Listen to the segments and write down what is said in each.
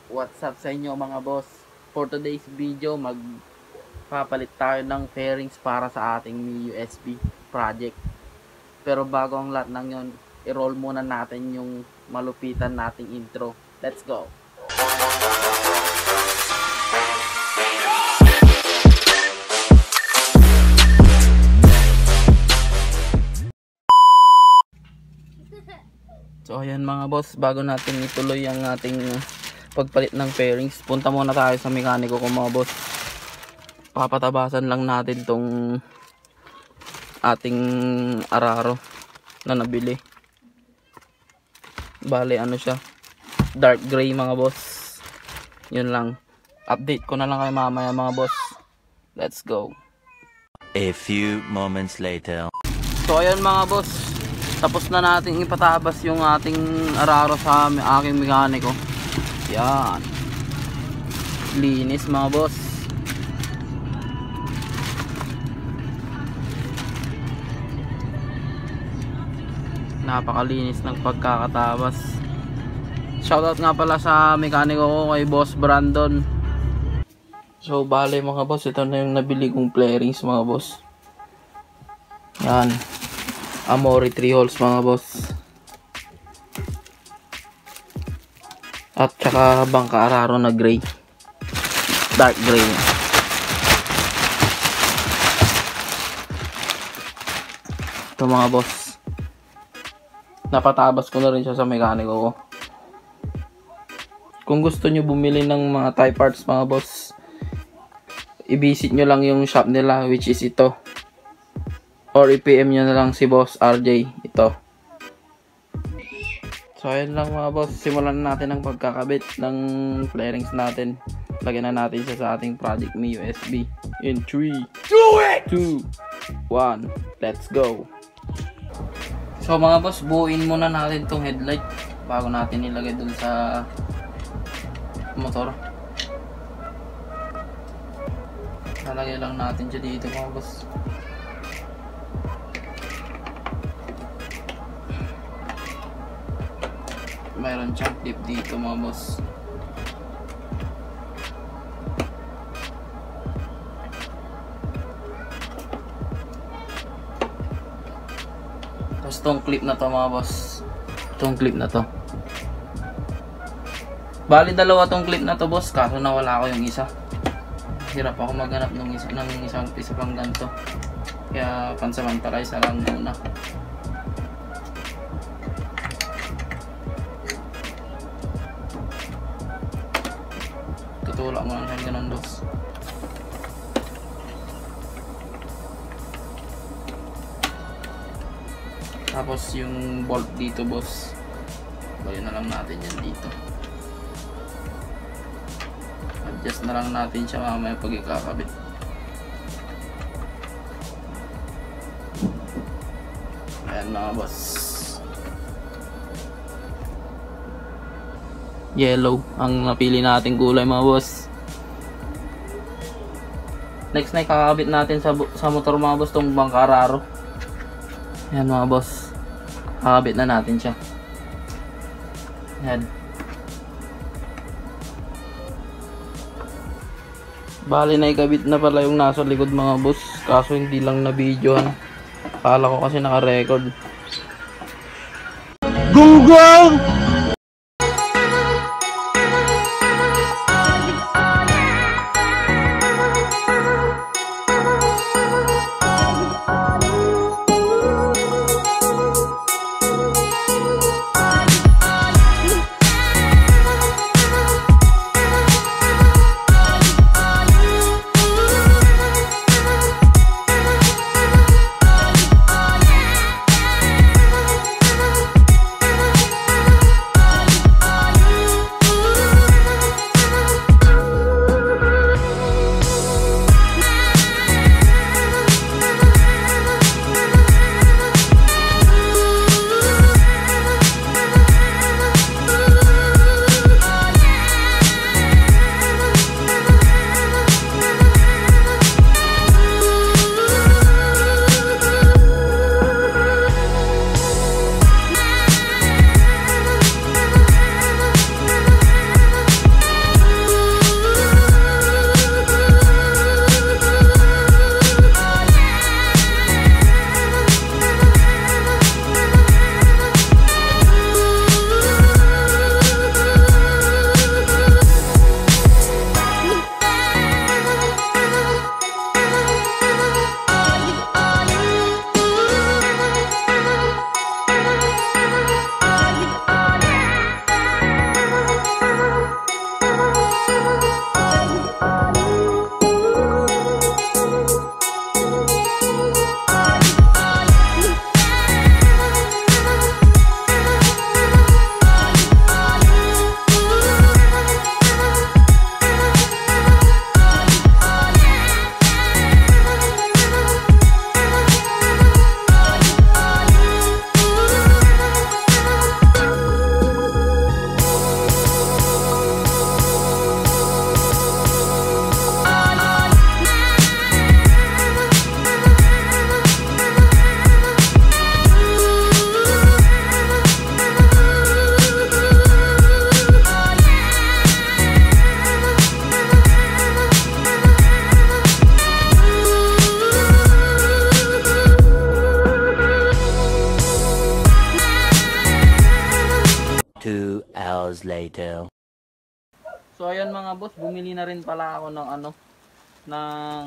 What's up sa inyo mga boss? For today's video, magpapalit tayo ng fairings para sa ating USB project. Pero bago ang lahat ng yon, i-roll muna natin yung malupitan nating intro. Let's go! So ayan mga boss, bago natin ituloy ang ating pagpalit ng fairings, punta muna tayo sa mekaniko ko mga boss. Papatabasan lang natin tong ating araro na nabili. Bale ano siya, dark gray mga boss. Yun lang, update ko na lang kayo mamaya mga boss. Let's go. A few moments later. So ayan mga boss, tapos na natin ipatabas yung ating araro sa aking mekaniko. Yan, linis mga boss. Napakalinis ng pagkakatabas. Shoutout nga pala sa mekaniko ko kay Boss Brandon. So bale mga boss, ito na yung nabili kong fairings mga boss. Yan, Amore 3 holes mga boss. At saka bangka araro na gray, dark gray. Ito mga boss, napatabas ko na rin siya sa mekaniko ko. Kung gusto nyo bumili ng mga tie parts mga boss, i-visit nyo lang yung shop nila, which is ito, or i-PM nyo na lang si Boss RJ ito. So ayun lang mga boss, simulan na natin ang pagkakabit ng fairings natin. Lagyan na natin siya sa ating Project Me USB. In 3, 2, 1, let's go. So mga boss, buuin muna natin tong headlight bago natin ilagay dun sa motor. Lalagay lang natin siya dito mga boss. Mayroon siyang clip dito mga boss. Tapos tong clip na to mga boss, tong clip na to, bali dalawa tong clip na to boss, kaso nawala ko yung isa. Hirap ako maghanap ng isang isa pang ganito, kaya pansamantala isa lang muna. Tutulak mo lang siya ganun boss. Tapos yung bolt dito boss, bayan na lang natin yan dito. Adjust na lang natin siya mamaya pag ikakabit. Ayan mga boss, yellow ang napili nating kulay mga boss. Next na ikakabit natin sa motor mga boss, tong bangka araro. Ayan mga boss, kakabit na natin siya. Ayan. Bali na ikabit na pala yung nasa likod mga boss, kaso hindi lang na videohan. Akala ko kasi naka-record. Google! later. So ayan mga boss, bumili na rin pala ako ng ng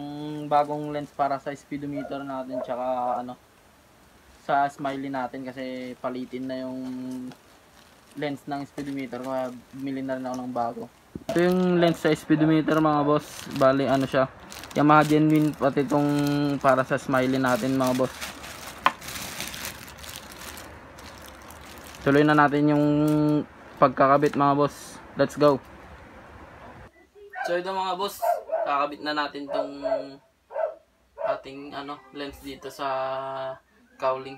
bagong lens para sa speedometer natin tsaka sa smiley natin kasi palitin na yung lens ng speedometer kaya bumili na rin ako ng bago. Ito yung lens sa speedometer mga boss, bali siya, Yamaha Genuine, pati itong para sa smiley natin mga boss. Tuloy na natin yung pagkakabit mga boss, let's go. So ito mga boss, kakabit na natin tong ating lens dito sa cowling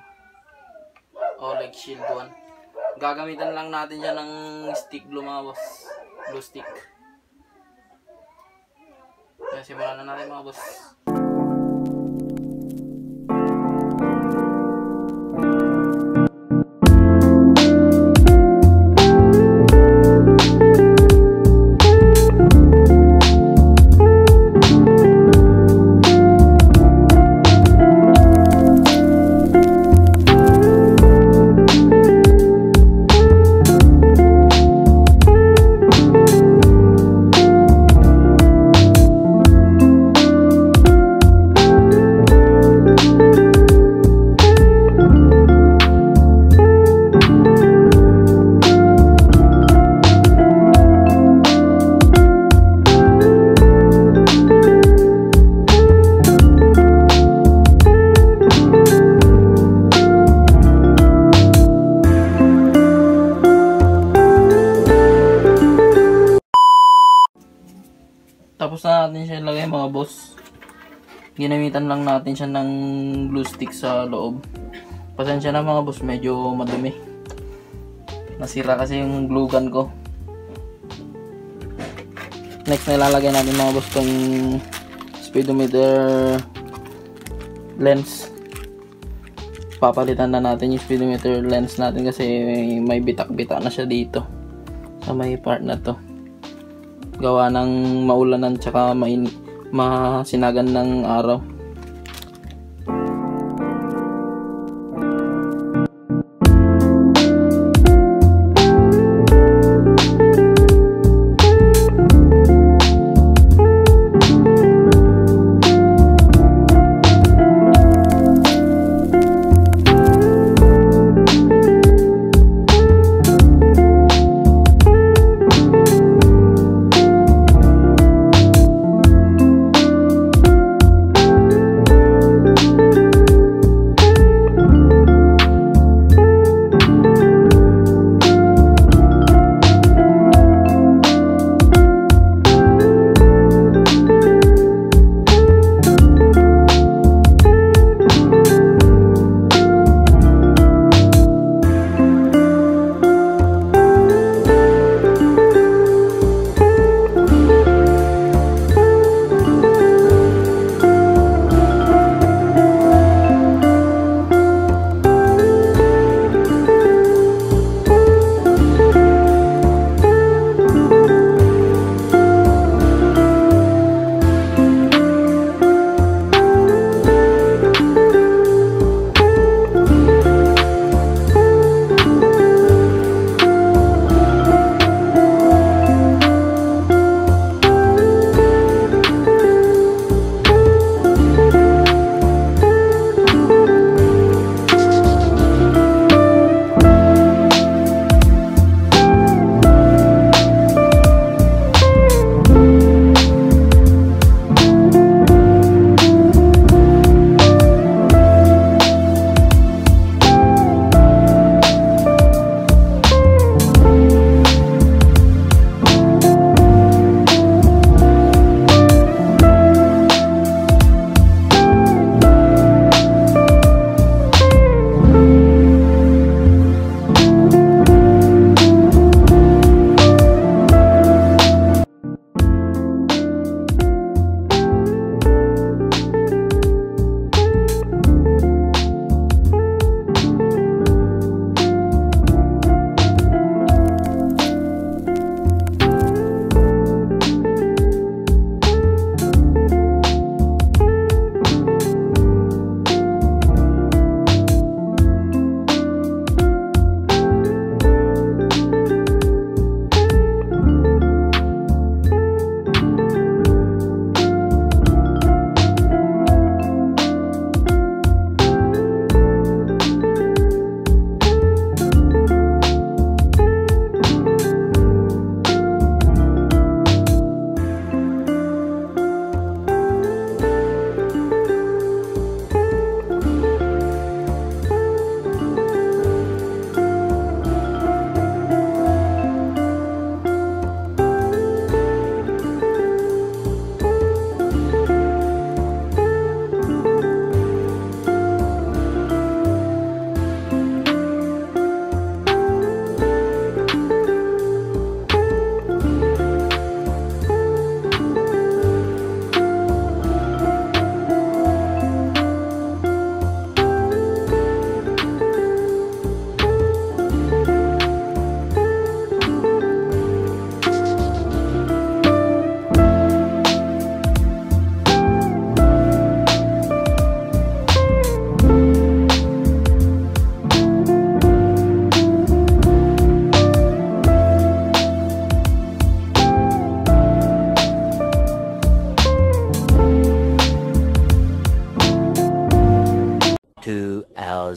o leg shield 1. Gagamitan lang natin siya ng stick glue mga boss, glue stick. Kaya simulan na natin mga boss. Tapos na natin siya ilagay mga boss. Ginamitan lang natin siya ng glue stick sa loob. Pasensya na mga boss, medyo madumi. Nasira kasi yung glue gun ko. Next na ilalagay natin mga boss tong speedometer lens. Papalitan na natin yung speedometer lens natin kasi may bitak-bitak na siya dito sa may part na to. Gawa ng maulanan tsaka masinagan ng araw.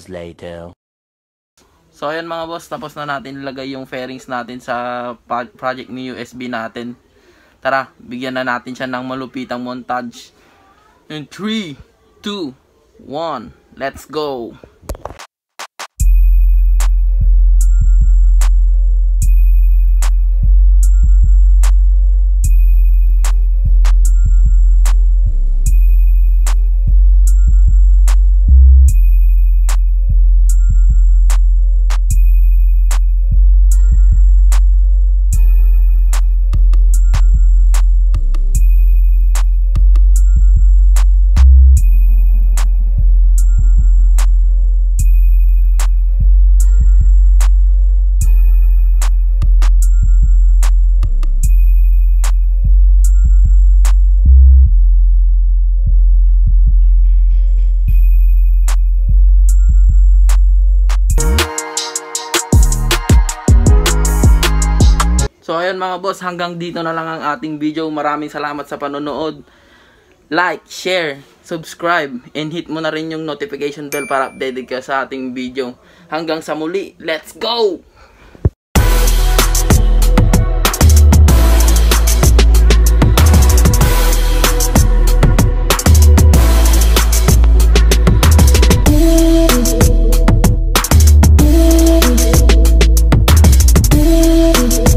hours later. So ayan mga boss, tapos na natin ilagay yung fairings natin sa Project Me USB natin. Tara, bigyan na natin siya ng malupitang montage. In 3, 2, 1, let's go! So ayun mga boss, hanggang dito na lang ang ating video. Maraming salamat sa panonood. Like, share, subscribe, and hit mo na rin yung notification bell para updated ka sa ating video. Hanggang sa muli, let's go!